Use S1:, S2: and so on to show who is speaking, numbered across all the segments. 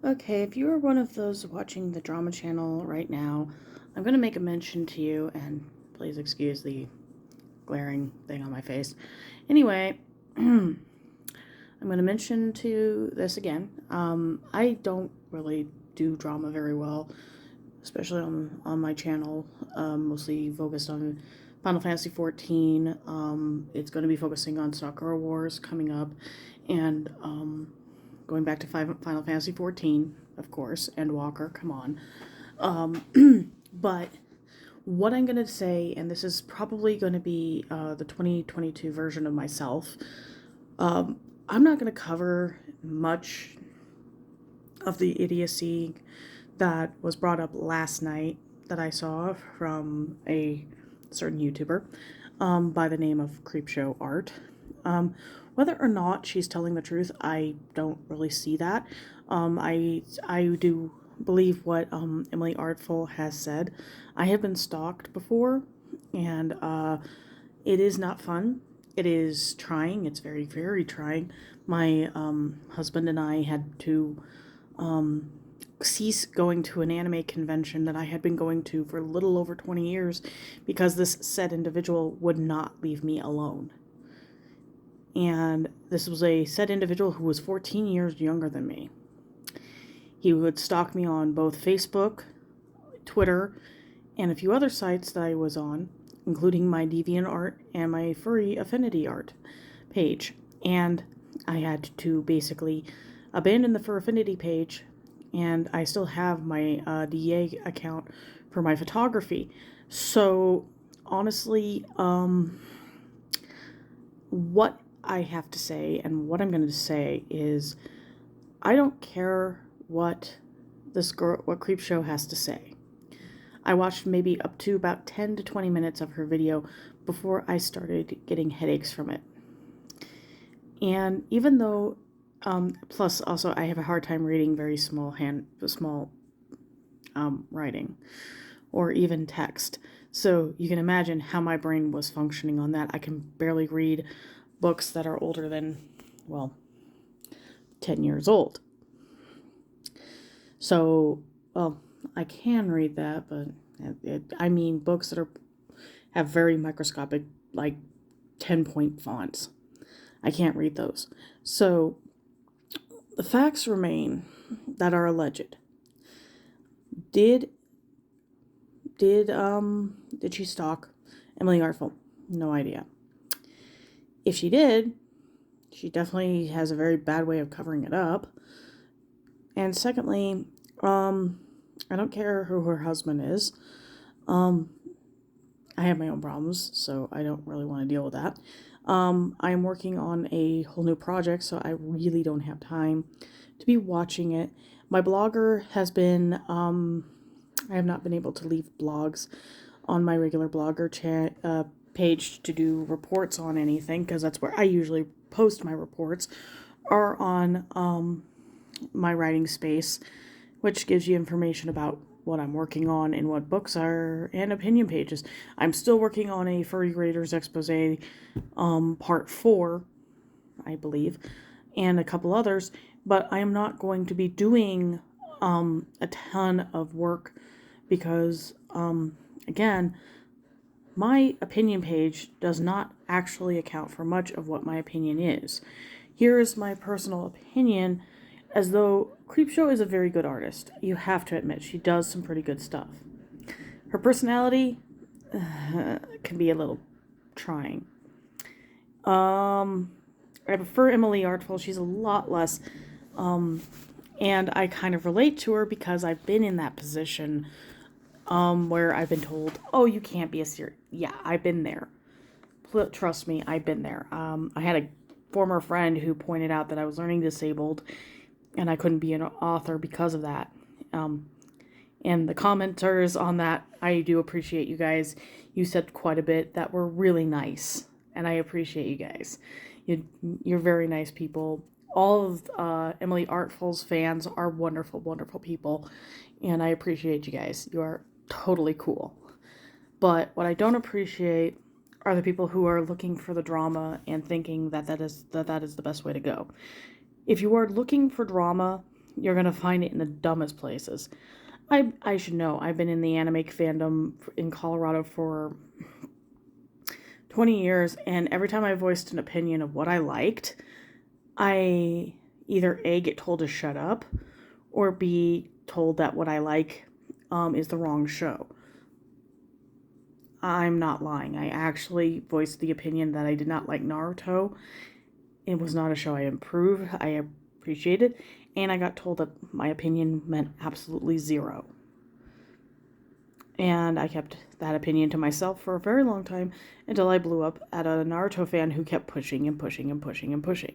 S1: Okay, if you are one of those watching the drama channel right now, I'm going to make a mention to you, and please excuse the glaring thing on my face. Anyway, I'm going to mention to this again. I don't really do drama very well, especially on my channel, mostly focused on Final Fantasy XIV. It's going to be focusing on Sakura Wars coming up, and going back to Final Fantasy XIV, of course, and Walker, come on. But what I'm going to say, and this is probably going to be the 2022 version of myself, I'm not going to cover much of the idiocy that was brought up last night that I saw from a certain YouTuber by the name of CreepShow Art. Whether or not she's telling the truth, I don't really see that. I do believe what Emily Artful has said. I have been stalked before, and it is not fun. It is trying. It's very, very trying. My husband and I had to cease going to an anime convention that I had been going to for a little over 20 years because this said individual would not leave me alone. And this was a said individual who was 14 years younger than me. He would stalk me on both Facebook, Twitter, and a few other sites that I was on, including my DeviantArt and my Furry Affinity Art page. And I had to basically abandon the Fur Affinity page, and I still have my DA account for my photography. So, honestly, what I have to say and what I'm going to say is I don't care what CreepShow has to say. I watched maybe up to about 10 to 20 minutes of her video before I started getting headaches from it. And even though, plus also I have a hard time reading very small writing or even text. So you can imagine how my brain was functioning on that. I can barely read books that are older than, 10 years old. So, I can read that, but I mean books that have very microscopic, like 10-point fonts. I can't read those. So, the facts remain that are alleged. Did she stalk Emily Artful? No idea. If she did, she definitely has a very bad way of covering it up. And secondly, I don't care who her husband is. I have my own problems, so I don't really want to deal with that. I'm working on a whole new project, so I really don't have time to be watching it. My blogger has been, I have not been able to leave blogs on my regular blogger page to do reports on anything, because that's where I usually post my reports, or on my writing space, which gives you information about what I'm working on and what books are, and opinion pages. I'm still working on a Furry Graders Expose part 4, I believe, and a couple others, but I am not going to be doing a ton of work because, again, my opinion page does not actually account for much of what my opinion is. Here is my personal opinion, as though CreepShow is a very good artist. You have to admit, she does some pretty good stuff. Her personality can be a little trying. I prefer Emily Artful. She's a lot less, and I kind of relate to her because I've been in that position where I've been told, oh, you can't be a serial. Yeah, I've been there. Trust me, I've been there. I had a former friend who pointed out that I was learning disabled and I couldn't be an author because of that. And the commenters on that, I do appreciate you guys. You said quite a bit that were really nice, and I appreciate you guys. You're very nice people. All of Emily Artful's fans are wonderful, wonderful people, and I appreciate you guys. You are totally cool. But what I don't appreciate are the people who are looking for the drama and thinking that that is the best way to go. If you are looking for drama, You're going to find it in the dumbest places. I should know. I've been in the anime fandom in Colorado for 20 years, and every time I voiced an opinion of what I liked, I either A, get told to shut up, or B, told that what I like is the wrong show. I'm not lying. I actually voiced the opinion that I did not like Naruto. It was not a show I approved. I appreciated, and I got told that my opinion meant absolutely zero. And I kept that opinion to myself for a very long time until I blew up at a Naruto fan who kept pushing and pushing and pushing and pushing.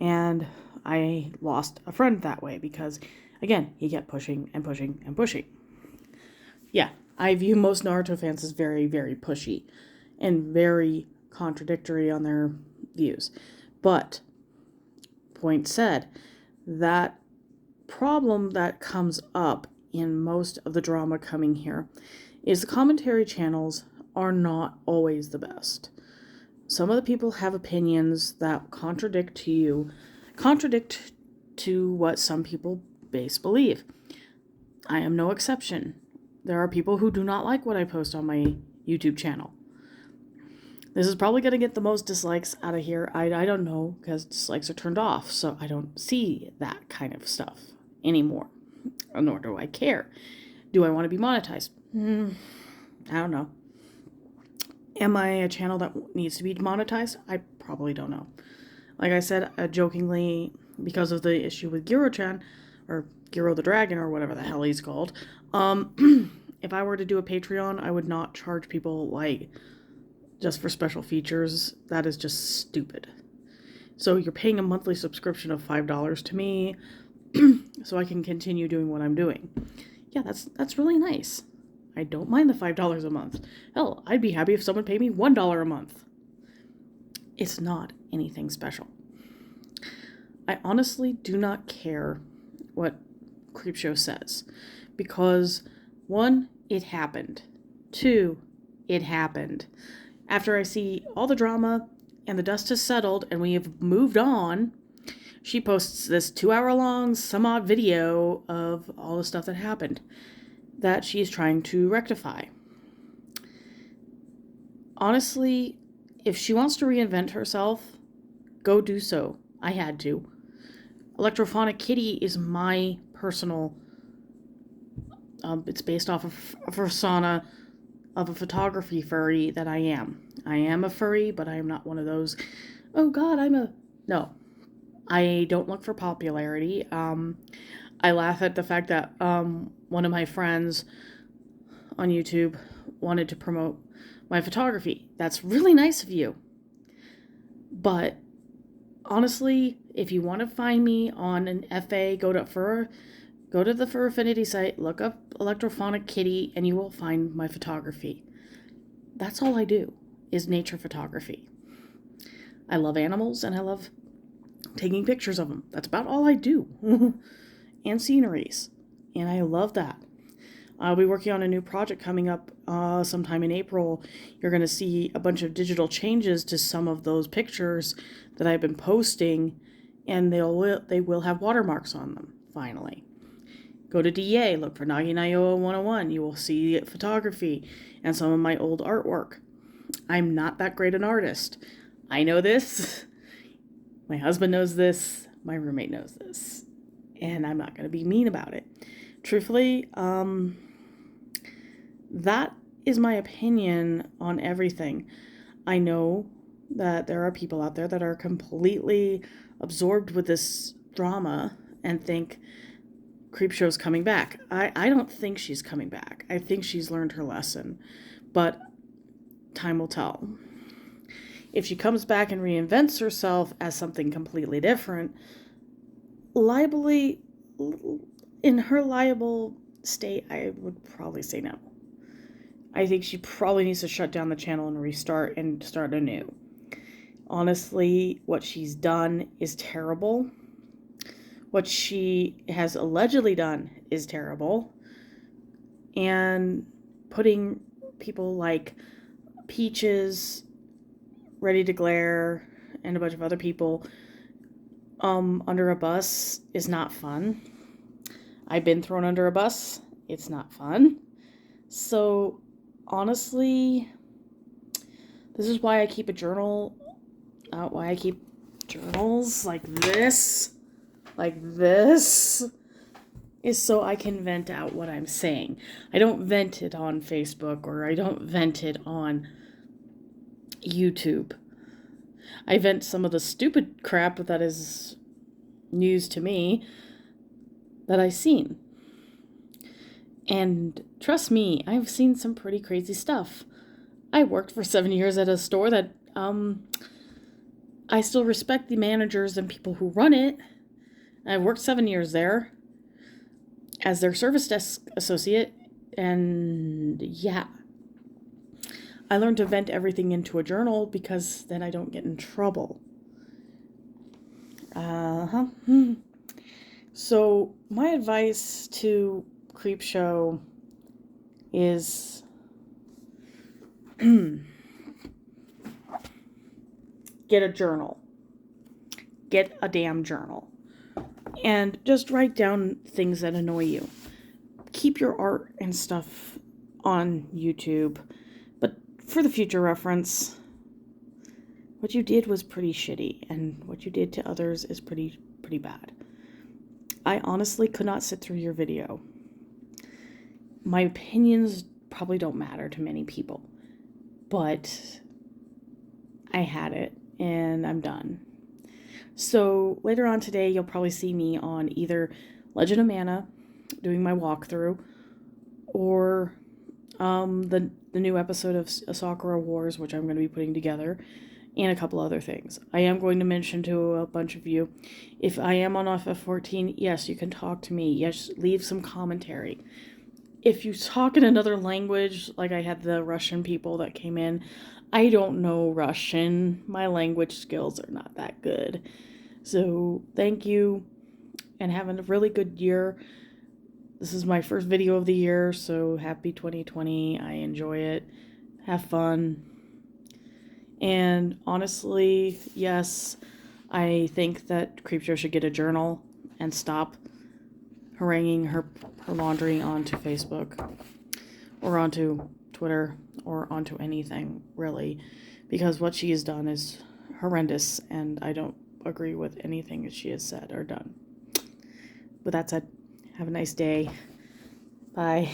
S1: And I lost a friend that way because, again, he kept pushing and pushing and pushing. Yeah, I view most Naruto fans as very, very pushy and very contradictory on their views. But, point said, that problem that comes up in most of the drama coming here is the commentary channels are not always the best. Some of the people have opinions that contradict to what some people base believe. I am no exception. There are people who do not like what I post on my YouTube channel. This is probably going to get the most dislikes out of here. I don't know, because dislikes are turned off, so I don't see that kind of stuff anymore. Nor do I care. Do I want to be monetized? I don't know. Am I a channel that needs to be monetized? I probably don't know. Like I said, jokingly, because of the issue with Giro-chan, or Giro the Dragon, or whatever the hell he's called, if I were to do a Patreon, I would not charge people, like, just for special features. That is just stupid. So you're paying a monthly subscription of $5 to me, so I can continue doing what I'm doing. Yeah, that's really nice. I don't mind the $5 a month. Hell, I'd be happy if someone paid me $1 a month. It's not anything special. I honestly do not care what CreepShow says. Because, 1, it happened. 2, it happened. After I see all the drama and the dust has settled and we have moved on, she posts this 2-hour-long some odd video of all the stuff that happened that she's trying to rectify. Honestly, if she wants to reinvent herself, go do so. I had to. Electrophonic Kitty is my personal... it's based off of a persona of a photography furry that I am. I am a furry, but I am not one of those, oh god, No. I don't look for popularity. I laugh at the fact that one of my friends on YouTube wanted to promote my photography. That's really nice of you. But honestly, if you want to find me on an FA, go to the Fur Affinity site, look up Electrophonic Kitty, and you will find my photography. That's all I do, is nature photography. I love animals, and I love taking pictures of them. That's about all I do. And sceneries. And I love that. I'll be working on a new project coming up sometime in April. You're going to see a bunch of digital changes to some of those pictures that I've been posting, and they will have watermarks on them, finally. Go to DA, look for Naginaoeofschwarz 101. You will see photography and some of my old artwork. I'm not that great an artist. I know this. My husband knows this. My roommate knows this. And I'm not going to be mean about it. Truthfully, that is my opinion on everything. I know that there are people out there that are completely absorbed with this drama and think CreepShow's coming back. I don't think she's coming back. I think she's learned her lesson. But time will tell. If she comes back and reinvents herself as something completely different, in her liable state, I would probably say no. I think she probably needs to shut down the channel and restart and start anew. Honestly, what she's done is terrible. What she has allegedly done is terrible. And putting people like Peaches, Ready to Glare, and a bunch of other people under a bus is not fun. I've been thrown under a bus. It's not fun. So, honestly, this is why I keep a journal. Why I keep journals like this. Like this. Is so I can vent out what I'm saying. I don't vent it on Facebook or I don't vent it on YouTube. I vent some of the stupid crap that is news to me that I've seen. And trust me, I've seen some pretty crazy stuff. I worked for 7 years at a store that I still respect the managers and people who run it. I worked 7 years there as their service desk associate, and yeah, I learned to vent everything into a journal because then I don't get in trouble. So my advice to CreepShow is get a journal. Get a damn journal. And just write down things that annoy you. Keep your art and stuff on YouTube. But for the future reference, what you did was pretty shitty. And what you did to others is pretty bad. I honestly could not sit through your video. My opinions probably don't matter to many people. But I had it. And I'm done. So later on today, you'll probably see me on either Legend of Mana, doing my walkthrough, or the new episode of Sakura Wars, which I'm going to be putting together, and a couple other things. I am going to mention to a bunch of you, if I am on FF14, yes, you can talk to me. Yes, leave some commentary. If you talk in another language, like I had the Russian people that came in, I don't know Russian. My language skills are not that good. So, thank you, and have a really good year. This is my first video of the year, so happy 2020. I enjoy it. Have fun. And honestly, yes, I think that CreepShow should get a journal and stop haranguing her laundry onto Facebook or onto Twitter or onto anything, really, because what she has done is horrendous, and I don't agree with anything that she has said or done. With that said, have a nice day. Bye.